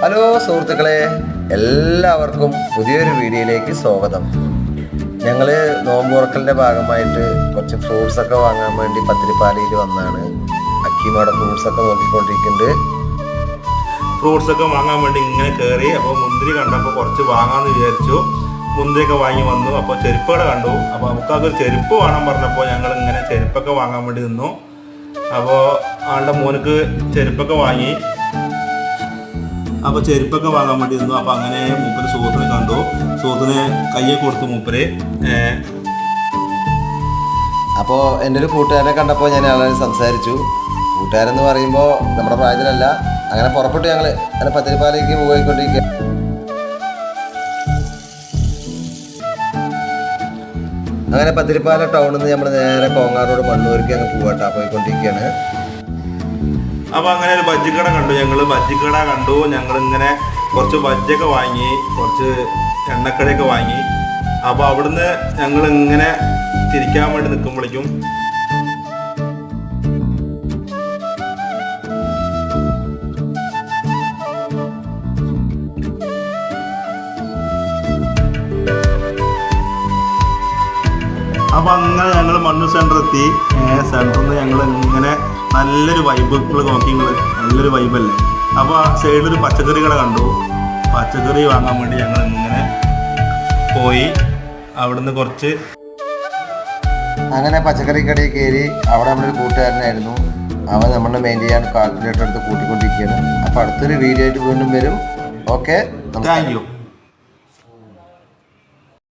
Hello സുഹൃത്തുക്കളെ, എല്ലാവർക്കും പുതിയൊരു വീഡിയോയിലേക്ക് സ്വാഗതം. ഞങ്ങൾ നോമ്പ് തുറക്കലിൻ്റെ ഭാഗമായിട്ട് കുറച്ച് ഫ്രൂട്ട്സൊക്കെ വാങ്ങാൻ വേണ്ടി പത്തിരിപ്പാലയിൽ വന്നാണ്. അക്കീമയുടെ ഫ്രൂട്ട്സൊക്കെ നോക്കിക്കൊണ്ടിരിക്കുന്നുണ്ട്. ഫ്രൂട്ട്സൊക്കെ വാങ്ങാൻ വേണ്ടി ഇങ്ങനെ കയറി. അപ്പോൾ മുന്തിരി കണ്ടപ്പോൾ കുറച്ച് വാങ്ങാമെന്ന് വിചാരിച്ചു. മുന്തിരിയൊക്കെ വാങ്ങി വന്നു. അപ്പോൾ ചെരുപ്പുകൾ കണ്ടു. അപ്പോൾ നമുക്കതൊരു ചെരുപ്പ് വേണം പറഞ്ഞപ്പോൾ ഞങ്ങൾ ഇങ്ങനെ ചെരുപ്പൊക്കെ വാങ്ങാൻ വേണ്ടി നിന്നു. അപ്പോൾ ആളുടെ മോനക്ക് ചെരുപ്പൊക്കെ വാങ്ങി. അപ്പോൾ ചെരുപ്പൊക്കെ വാങ്ങാൻ വേണ്ടി നിന്നു. അപ്പോൾ അങ്ങനെ മൂപ്പര് സുഹൃത്തിനെ കണ്ടു. സുഹൃത്തിന് കയ്യെ കൊടുത്തു മൂപ്പര്. അപ്പോൾ എൻ്റെ ഒരു കൂട്ടുകാരനെ കണ്ടപ്പോൾ ഞാൻ ആളെ സംസാരിച്ചു. കൂട്ടുകാരെന്ന് പറയുമ്പോൾ നമ്മുടെ പ്രായത്തിലല്ല. അങ്ങനെ പുറപ്പെട്ടു ഞങ്ങൾ അങ്ങനെ പത്തിരിപ്പാലയ്ക്ക് പോയിക്കൊണ്ടിരിക്കുക. അങ്ങനെ പത്തിരിപ്പാല ടൗണിൽ നിന്ന് നമ്മൾ നേരെ കോങ്ങാറോട് മണ്ണൂർക്ക് അങ്ങ് പോകട്ടാ പോയിക്കൊണ്ടിരിക്കുകയാണ്. അപ്പോൾ അങ്ങനെ ഒരു ബജ്ജിക്കട കണ്ടു. ഞങ്ങൾ ഇങ്ങനെ കുറച്ച് ബജ്ജൊക്കെ വാങ്ങി, കുറച്ച് എണ്ണക്കടയൊക്കെ വാങ്ങി. അപ്പോൾ അവിടുന്ന് ഞങ്ങൾ ഇങ്ങനെ തിരിക്കാൻ വേണ്ടി നിൽക്കുമ്പോഴേക്കും അപ്പോൾ അങ്ങനെ ഞങ്ങൾ മണ്ണൂർ സെൻറ്റർ എത്തി. സെൻറ്ററിൽ നിന്ന് ഞങ്ങൾ ഇങ്ങനെ നല്ലൊരു വൈബ് നോക്കി. നല്ലൊരു വൈബല്ലേ. അപ്പോൾ ആ സൈഡിലൊരു പച്ചക്കറി കട കണ്ടു. പച്ചക്കറി വാങ്ങാൻ വേണ്ടി ഞങ്ങൾ ഇങ്ങനെ പോയി. അവിടുന്ന് കുറച്ച് അങ്ങനെ പച്ചക്കറി കടയിൽ കയറി. അവിടെ നമ്മളൊരു കൂട്ടുകാരനായിരുന്നു. അവൻ നമ്മളെ മെയിൻ ചെയ്യാൻ കാൽക്കുലേറ്റർ എടുത്ത് കൂട്ടിക്കൊണ്ടിരിക്കുകയാണ്. അപ്പോൾ അടുത്തൊരു വീഡിയോ ആയിട്ട് വീണ്ടും വരും. Okay, thank you.